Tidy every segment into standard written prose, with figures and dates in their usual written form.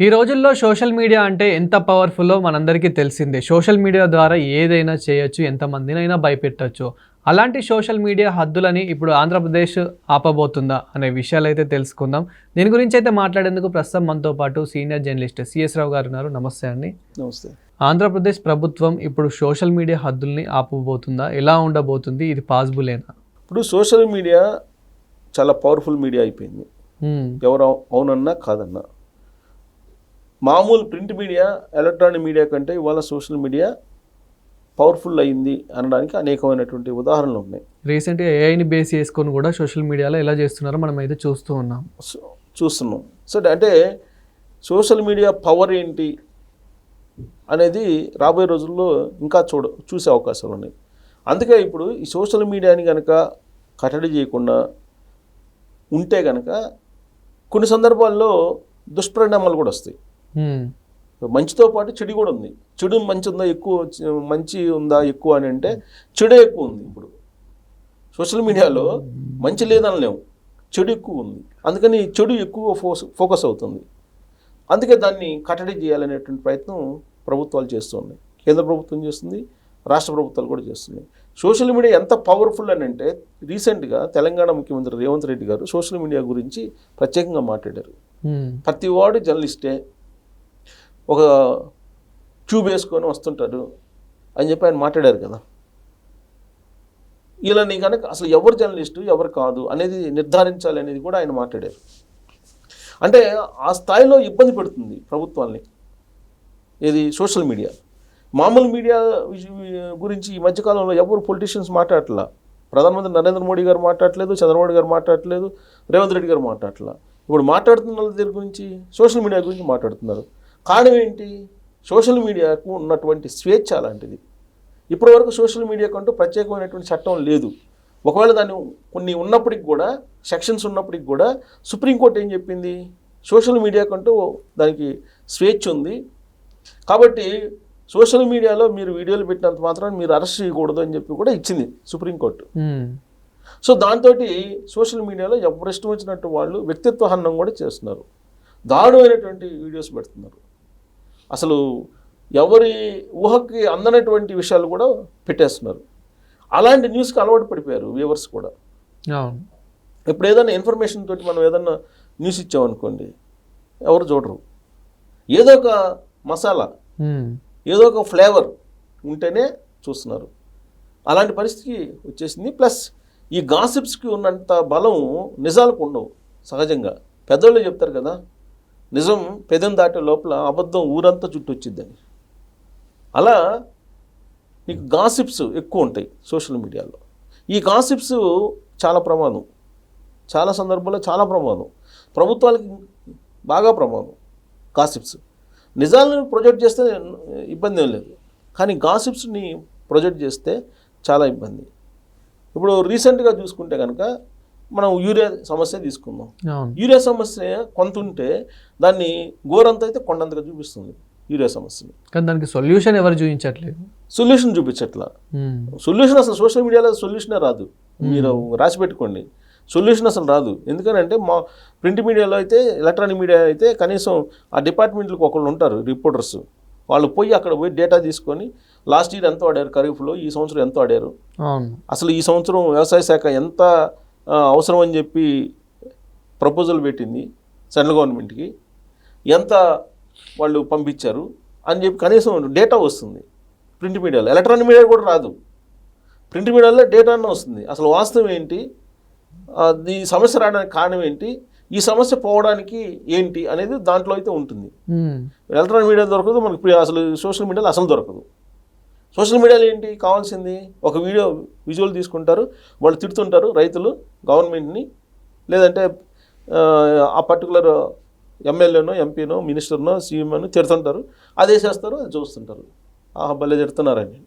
ఈ రోజుల్లో social media అంటే ఎంత పవర్‌ఫుల్లో మనందరికీ తెలిసిందే. సోషల్ మీడియా ద్వారా ఏదైనా చేయొచ్చు, ఎంతమందినైనా భయపెట్టొచ్చు. అలాంటి సోషల్ మీడియా హద్దులని ఇప్పుడు ఆంధ్రప్రదేశ్ ఆపబోతుందా అనే విషయాలైతే తెలుసుకుందాం. దీని గురించైతే మాట్లాడేందుకు ప్రస్తుతం మనతో పాటు సీనియర్ జర్నలిస్ట్ సిఎస్ రావు గారు ఉన్నారు. నమస్తే అండి. నమస్తే. ఆంధ్రప్రదేశ్ ప్రభుత్వం ఇప్పుడు సోషల్ మీడియా హద్దుల్ని ఆపబోతుందా? ఎలా ఉండబోతుంది? ఇది పాసిబులేనా? ఇప్పుడు సోషల్ మీడియా చాలా పవర్ఫుల్ మీడియా అయిపోయింది. ఎవరు అవునన్నా కాదన్నా. మామూలు ప్రింట్ మీడియా, ఎలక్ట్రానిక్ మీడియా కంటే ఇవాళ సోషల్ మీడియా పవర్ఫుల్ అయింది అనడానికి అనేకమైనటువంటి ఉదాహరణలు ఉన్నాయి. రీసెంట్గా ఏఐని బేస్ చేసుకొని కూడా సోషల్ మీడియాలో ఎలా చేస్తున్నారో మనం అయితే చూస్తున్నాం. సో అంటే సోషల్ మీడియా పవర్ ఏంటి అనేది రాబోయే రోజుల్లో ఇంకా చూసే అవకాశాలు ఉన్నాయి. అందుకే ఇప్పుడు ఈ సోషల్ మీడియాని కనుక కట్టడి చేయకుండా ఉంటే కనుక కొన్ని సందర్భాల్లో దుష్పరిణామాలు కూడా వస్తాయి. మంచితో పాటు చెడు కూడా ఉంది. చెడు మంచి ఉందా ఎక్కువ, మంచి ఉందా ఎక్కువ అని అంటే చెడు ఎక్కువ ఉంది. ఇప్పుడు సోషల్ మీడియాలో మంచి లేదనలేము, చెడు ఎక్కువ ఉంది. అందుకని చెడు ఎక్కువ ఫోకస్ అవుతుంది. అందుకే దాన్ని కట్టడి చేయాలనేటువంటి ప్రయత్నం ప్రభుత్వాలు చేస్తున్నాయి. కేంద్ర ప్రభుత్వం చేస్తుంది, రాష్ట్ర ప్రభుత్వాలు కూడా చేస్తున్నాయి. సోషల్ మీడియా ఎంత పవర్ఫుల్ అని అంటే రీసెంట్గా తెలంగాణ ముఖ్యమంత్రి రేవంత్ రెడ్డి గారు సోషల్ మీడియా గురించి ప్రత్యేకంగా మాట్లాడారు. ప్రతి వాడు జర్నలిస్టే, ఒక ట్యూబ్ వేసుకొని వస్తుంటారు అని చెప్పి ఆయన మాట్లాడారు కదా. వీళ్ళని కనుక అసలు ఎవరు జర్నలిస్టు ఎవరు కాదు అనేది నిర్ధారించాలి అనేది కూడా ఆయన మాట్లాడారు. అంటే ఆ స్థాయిలో ఇబ్బంది పెడుతుంది ప్రభుత్వాన్ని ఇది సోషల్ మీడియా. మామూలు మీడియా గురించి ఈ మధ్యకాలంలో ఎవరు పొలిటీషియన్స్ మాట్లాడట్లా. ప్రధానమంత్రి నరేంద్ర మోడీ గారు మాట్లాడట్లేదు, చంద్రబాబు గారు మాట్లాడట్లేదు, రేవంత్ రెడ్డి గారు మాట్లాడట్లా. ఇప్పుడు మాట్లాడుతున్న వాళ్ళ గురించి సోషల్ మీడియా గురించి మాట్లాడుతున్నారు. కారణం ఏంటి? సోషల్ మీడియాకు ఉన్నటువంటి స్వేచ్ఛ అలాంటిది. ఇప్పటివరకు సోషల్ మీడియాకు అంటూ ప్రత్యేకమైనటువంటి చట్టం లేదు. ఒకవేళ దాన్ని కొన్ని ఉన్నప్పటికి కూడా, సెక్షన్స్ ఉన్నప్పటికి కూడా సుప్రీంకోర్టు ఏం చెప్పింది? సోషల్ మీడియాకంటూ దానికి స్వేచ్ఛ ఉంది కాబట్టి సోషల్ మీడియాలో మీరు వీడియోలు పెట్టినంత మాత్రం మీరు అరెస్ట్ చేయకూడదు అని చెప్పి కూడా ఇచ్చింది సుప్రీంకోర్టు. సో దాంతో సోషల్ మీడియాలో ఎవరు ఇష్టం వచ్చినట్టు వాళ్ళు వ్యక్తిత్వ హననం కూడా చేస్తున్నారు. దారుణమైనటువంటి వీడియోస్ పెడుతున్నారు. అసలు ఎవరి ఊహకి అందనటువంటి విషయాలు కూడా పెట్టేస్తున్నారు. అలాంటి న్యూస్కి అలవాటు పడిపోయారు వ్యూవర్స్ కూడా. ఇప్పుడు ఏదైనా ఇన్ఫర్మేషన్ తోటి మనం ఏదన్నా న్యూస్ ఇచ్చామనుకోండి, ఎవరు చూడరు. ఏదో ఒక మసాలా, ఏదో ఒక ఫ్లేవర్ ఉంటేనే చూస్తున్నారు. అలాంటి పరిస్థితి వచ్చేసింది. ప్లస్ ఈ గాసిప్స్కి ఉన్నంత బలం నిజాలకు ఉండవు. సహజంగా పెద్దోళ్ళు చెప్తారు కదా, నిజం పెదం దాటే లోపల అబద్ధం ఊరంతా చుట్టొచ్చిద్దని. అలా నీకు గాసిప్స్ ఎక్కువ ఉంటాయి సోషల్ మీడియాలో. ఈ గాసిప్స్ చాలా ప్రమాదం, చాలా సందర్భాల్లో చాలా ప్రమాదం, ప్రభుత్వాలకి బాగా ప్రమాదం. గాసిప్స్ నిజాలను ప్రొజెక్ట్ చేస్తే ఇబ్బంది ఏం లేదు, కానీ గాసిప్స్ని ప్రొజెక్ట్ చేస్తే చాలా ఇబ్బంది. ఇప్పుడు రీసెంట్గా చూసుకుంటే కనుక మనం యూరియా సమస్య తీసుకుందాం. యూరియా సమస్య కొంత ఉంటే దాన్ని గోరంత అయితే కొండంతగా చూపిస్తుంది యూరియా సమస్యని. కానీ దానికి సొల్యూషన్ ఎవరు చూపించట్లేదు, సొల్యూషన్ చూపించట్లా. సొల్యూషన్ అసలు సోషల్ మీడియాలో సొల్యూషనే రాదు. మీరు రాసి పెట్టుకోండి, సొల్యూషన్ అసలు రాదు. ఎందుకంటే మా ప్రింట్ మీడియాలో అయితే, ఎలక్ట్రానిక్ మీడియా అయితే కనీసం ఆ డిపార్ట్మెంట్లకు ఒకళ్ళు ఉంటారు రిపోర్టర్స్. వాళ్ళు పోయి అక్కడ పోయి డేటా తీసుకొని లాస్ట్ ఇయర్ ఎంత వాడారు ఖరీఫ్లో, ఈ సంవత్సరం ఎంత వాడారు, అసలు ఈ సంవత్సరం వ్యవసాయ శాఖ ఎంత అవసరం అని చెప్పి ప్రపోజల్ పెట్టింది సెంట్రల్ గవర్నమెంట్కి, ఎంత వాళ్ళు పంపించారు అని చెప్పి కనీసం డేటా వస్తుంది ప్రింట్ మీడియాలో. ఎలక్ట్రానిక్ మీడియా కూడా రాదు, ప్రింట్ మీడియాలో డేటా అన్న వస్తుంది. అసలు వాస్తవం ఏంటి, ఈ సమస్య రావడానికి కారణం ఏంటి, ఈ సమస్య పోవడానికి ఏంటి అనేది దాంట్లో అయితే ఉంటుంది. ఎలక్ట్రానిక్ మీడియా దొరకదు మనకి, అసలు సోషల్ మీడియాలో అసలు దొరకదు. సోషల్ మీడియాలో ఏంటి కావాల్సింది, ఒక విజువల్ తీసుకుంటారు, వాళ్ళు తిడుతుంటారు రైతులు గవర్నమెంట్ని, లేదంటే ఆ పర్టికులర్ ఎమ్మెల్యేనో ఎంపీనో మినిస్టర్నో సీఎంనో తిడుతుంటారు, అదే చేస్తారు, అది చూస్తుంటారు, భలే తిడుతున్నారని.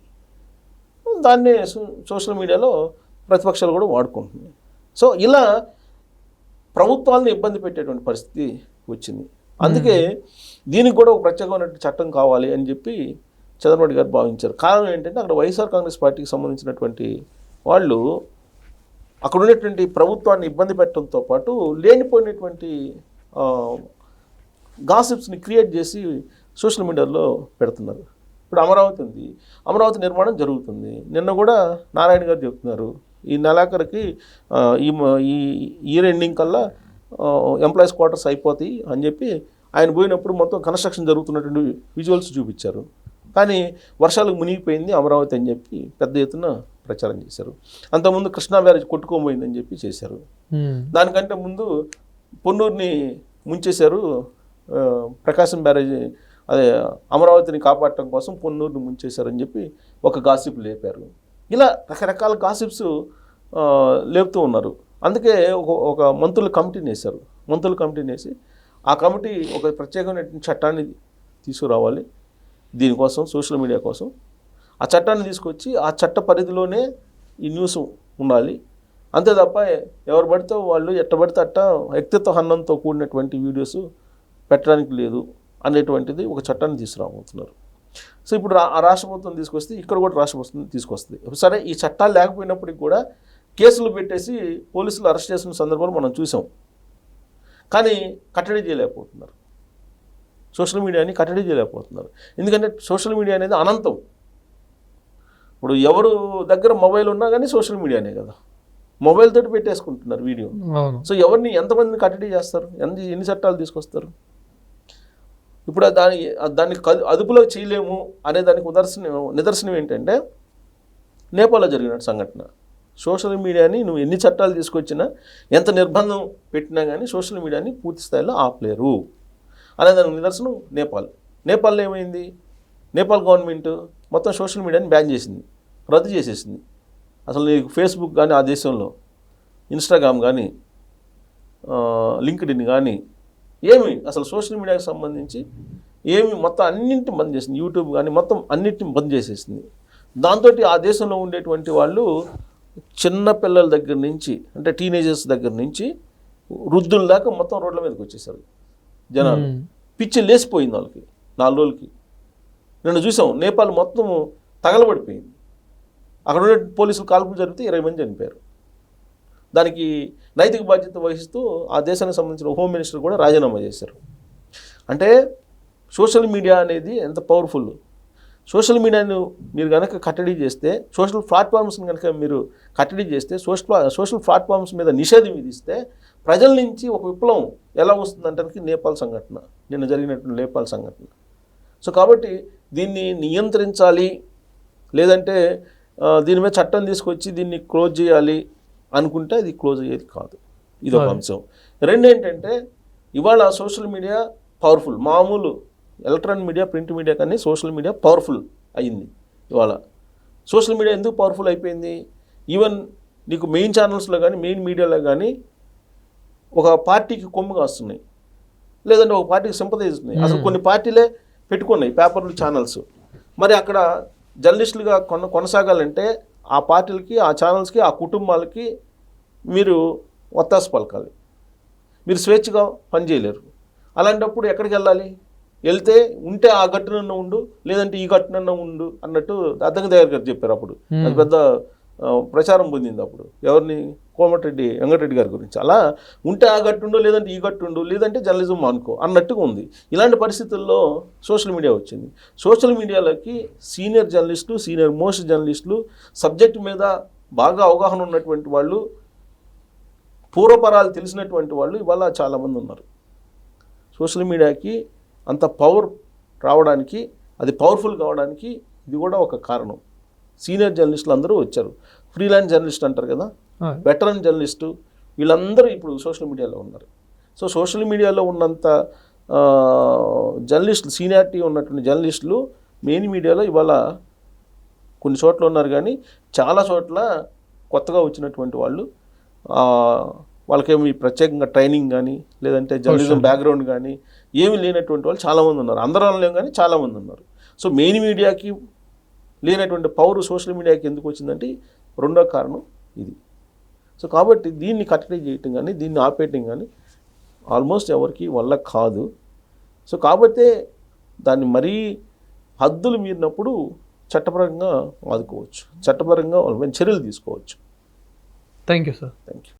దాన్నే సోషల్ మీడియాలో ప్రతిపక్షాలు కూడా వాడుకుంటున్నాయి. సో ఇలా ప్రభుత్వాలను ఇబ్బంది పెట్టేటువంటి పరిస్థితి వచ్చింది. అందుకే దీనికి కూడా ఒక ప్రత్యేకమైనటువంటి చట్టం కావాలి అని చెప్పి చంద్రబాబు గారు భావించారు. కారణం ఏంటంటే అక్కడ వైఎస్ఆర్ కాంగ్రెస్ పార్టీకి సంబంధించినటువంటి వాళ్ళు అక్కడ ఉన్నటువంటి ప్రభుత్వాన్ని ఇబ్బంది పెట్టడంతో పాటు లేనిపోయినటువంటి గాసిప్స్ని క్రియేట్ చేసి సోషల్ మీడియాలో పెడుతున్నారు. ఇప్పుడు అమరావతి ఉంది, అమరావతి నిర్మాణం జరుగుతుంది. నిన్న కూడా నారాయణ గారు చెప్తున్నారు ఈ నెలాఖరికి ఈ ఇయర్ ఎండింగ్ కల్లా ఎంప్లాయీస్ క్వార్టర్స్ అయిపోతాయి అని చెప్పి ఆయన పోయినప్పుడు మొత్తం కన్స్ట్రక్షన్ జరుగుతున్నటువంటి విజువల్స్ చూపించారు. కానీ వర్షాలకు మునిగిపోయింది అమరావతి అని చెప్పి పెద్ద ఎత్తున ప్రచారం చేశారు. అంతకుముందు కృష్ణా బ్యారేజ్ కొట్టుకోబోయిందని చెప్పి చేశారు. దానికంటే ముందు పొన్నూరుని ముంచేశారు, ప్రకాశం బ్యారేజ్ అదే అమరావతిని కాపాడటం కోసం పొన్నూరుని ముంచేశారని చెప్పి ఒక గాసిప్ లేపారు. ఇలా రకరకాల గాసిప్స్ లేపుతూ ఉన్నారు. అందుకే ఒక మంత్రుల కమిటీని వేశారు. మంత్రుల కమిటీని వేసి ఆ కమిటీ ఒక ప్రత్యేకమైన చట్టాన్ని తీసుకురావాలి దీనికోసం, సోషల్ మీడియా కోసం. ఆ చట్టాన్ని తీసుకొచ్చి ఆ చట్ట పరిధిలోనే ఈ న్యూస్ ఉండాలి. అంతే తప్ప ఎవరు పడితే వాళ్ళు ఎట్టబడితే అట్ట వ్యక్తిత్వ హనంతో కూడినటువంటి వీడియోస్ పెట్టడానికి లేదు అనేటువంటిది ఒక చట్టాన్ని తీసుకురాబోతున్నారు. సో ఇప్పుడు ఆ రాష్ట్ర ప్రభుత్వం తీసుకొస్తే ఇక్కడ కూడా రాష్ట్ర ప్రభుత్వం తీసుకొస్తుంది. సరే, ఈ చట్టాలు లేకపోయినప్పటికి కూడా కేసులు పెట్టేసి పోలీసులు అరెస్ట్ చేసిన సందర్భాలు మనం చూసాం. కానీ కట్టడి చేయలేకపోతున్నారు, సోషల్ మీడియాని కట్టడి చేయలేకపోతున్నారు. ఎందుకంటే సోషల్ మీడియా అనేది అనంతం. ఇప్పుడు ఎవరు దగ్గర మొబైల్ ఉన్నా కానీ సోషల్ మీడియానే కదా, మొబైల్ తోటి పెట్టేసుకుంటున్నారు వీడియో. సో ఎవరిని ఎంతమందిని కట్టడి చేస్తారు, ఎన్ని చట్టాలు తీసుకొస్తారు? ఇప్పుడు దాన్ని అదుపులో చేయలేము అనే దానికి నిదర్శనం ఏంటంటే నేపాల్లో జరిగిన సంఘటన. సోషల్ మీడియాని నువ్వు ఎన్ని చట్టాలు తీసుకొచ్చినా, ఎంత నిర్బంధం పెట్టినా కానీ సోషల్ మీడియాని పూర్తి స్థాయిలో ఆపలేరు అనే దానికి నిదర్శనం నేపాల్లో ఏమైంది? నేపాల్ గవర్నమెంట్ మొత్తం సోషల్ మీడియాని బ్యాన్ చేసింది, రద్దు చేసేసింది. అసలు నీకు ఫేస్బుక్ కానీ ఆ దేశంలో, ఇన్స్టాగ్రామ్ కానీ, లింక్డ్ఇన్ కానీ ఏమి అసలు సోషల్ మీడియాకి సంబంధించి ఏమి మొత్తం అన్నింటిని బంద్ చేసింది. యూట్యూబ్ కానీ మొత్తం అన్నింటిని బంద్ చేసేసింది. దాంతో ఆ దేశంలో ఉండేటువంటి వాళ్ళు చిన్న పిల్లల దగ్గర నుంచి, అంటే టీనేజర్స్ దగ్గర నుంచి వృద్ధుల దాకా మొత్తం రోడ్ల మీదకి వచ్చేసారు జనాలు. పిచ్చి లేసిపోయింది వాళ్ళకి 4 రోజులకి. నిన్న చూసాం నేపాల్ మొత్తం తగలబడిపోయింది. అక్కడ ఉండే పోలీసులు కాల్పులు జరిగితే 20 మంది చనిపోయారు. దానికి నైతిక బాధ్యత వహిస్తూ ఆ దేశానికి సంబంధించిన హోమ్ మినిస్టర్ కూడా రాజీనామా చేశారు. అంటే సోషల్ మీడియా అనేది ఎంత పవర్ఫుల్. సోషల్ మీడియాను మీరు కనుక కట్టడి చేస్తే, సోషల్ ప్లాట్ఫామ్స్ని కనుక మీరు కట్టడి చేస్తే, సోషల్ ప్లాట్ఫామ్స్ మీద నిషేధం విధిస్తే ప్రజల నుంచి ఒక విప్లవం ఎలా వస్తుందంటే నేపాల్ సంఘటన, నిన్న జరిగినటువంటి నేపాల్ సంఘటన. సో కాబట్టి దీన్ని నియంత్రించాలి, లేదంటే దీని మీద చట్టం తీసుకొచ్చి దీన్ని క్లోజ్ చేయాలి అనుకుంటే అది క్లోజ్ అయ్యేది కాదు. ఇది ఒక అంశం. రెండు ఏంటంటే ఇవాళ సోషల్ మీడియా పవర్ఫుల్. మామూలు ఎలక్ట్రానిక్ మీడియా, ప్రింట్ మీడియా కానీ సోషల్ మీడియా పవర్ఫుల్ అయ్యింది. ఇవాళ సోషల్ మీడియా ఎందుకు పవర్ఫుల్ అయిపోయింది? ఈవెన్ నీకు మెయిన్ ఛానల్స్లో కానీ, మెయిన్ మీడియాలో కానీ ఒక పార్టీకి కొమ్ముగా వస్తున్నాయి, లేదంటే ఒక పార్టీకి సింపథైజ్ ఉన్నాయి. అసలు కొన్ని పార్టీలే పెట్టుకున్నాయి పేపర్లు, ఛానల్స్. మరి అక్కడ జర్నలిస్టులుగా కొనసాగాలంటే ఆ పార్టీలకి, ఆ ఛానల్స్కి, ఆ కుటుంబాలకి మీరు ఒత్తాసు పలకాలి. మీరు స్వేచ్ఛగా పనిచేయలేరు. అలాంటప్పుడు ఎక్కడికి వెళ్ళాలి? వెళ్తే ఉంటే ఆ గట్టునన్న ఉండు, లేదంటే ఈ గట్టునన్న ఉండు అన్నట్టు అద్దంకి దగ్గర గారు చెప్పారు. అప్పుడు అది పెద్ద ప్రచారం పొందింది. అప్పుడు ఎవరిని? కోమటిరెడ్డి వెంకటరెడ్డి గారి గురించి. అలా ఉంటే ఆ గట్టుండు, లేదంటే ఈ గట్టుండు, లేదంటే జర్నలిజం అనుకో అన్నట్టుగా ఉంది. ఇలాంటి పరిస్థితుల్లో సోషల్ మీడియా వచ్చింది. సోషల్ మీడియాలోకి సీనియర్ జర్నలిస్టులు, సీనియర్ మోస్ట్ జర్నలిస్టులు, సబ్జెక్టు మీద బాగా అవగాహన ఉన్నటువంటి వాళ్ళు, పూర్వపరాలు తెలిసినటువంటి వాళ్ళు ఇవాళ చాలామంది ఉన్నారు. సోషల్ మీడియాకి అంత పవర్ రావడానికి, అది పవర్ఫుల్ కావడానికి ఇది కూడా ఒక కారణం. సీనియర్ జర్నలిస్టులు అందరూ వచ్చారు. ఫ్రీలాన్స్ జర్నలిస్ట్ అంటారు కదా, వెటరన్ జర్నలిస్టు, వీళ్ళందరూ ఇప్పుడు సోషల్ మీడియాలో ఉన్నారు. సో సోషల్ మీడియాలో ఉన్నంత జర్నలిస్టులు, సీనియారిటీ ఉన్నటువంటి జర్నలిస్టులు మెయిన్ మీడియాలో ఇవాళ కొన్ని చోట్ల ఉన్నారు. కానీ చాలా చోట్ల కొత్తగా వచ్చినటువంటి వాళ్ళు, వాళ్ళకేమి ప్రత్యేకంగా ట్రైనింగ్ కానీ, లేదంటే జర్నలిజం బ్యాక్గ్రౌండ్ కానీ ఏమీ లేనటువంటి వాళ్ళు చాలామంది ఉన్నారు. అందరూ లేం కానీ చాలామంది ఉన్నారు. సో మెయిన్ మీడియాకి లేనటువంటి పవర్ సోషల్ మీడియాకి ఎందుకు వచ్చిందంటే రెండో కారణం ఇది. సో కాబట్టి దీన్ని కట్టడి చేయటం కానీ, దీన్ని ఆపేయటం కానీ ఆల్మోస్ట్ ఎవరికి వల్ల కాదు. సో కాబట్టి దాన్ని మరీ హద్దులు మీరినప్పుడు చట్టపరంగా ఆదుకోవచ్చు, చట్టపరంగా వాళ్ళ మీద చర్యలు తీసుకోవచ్చు. Thank you sir. Thank you.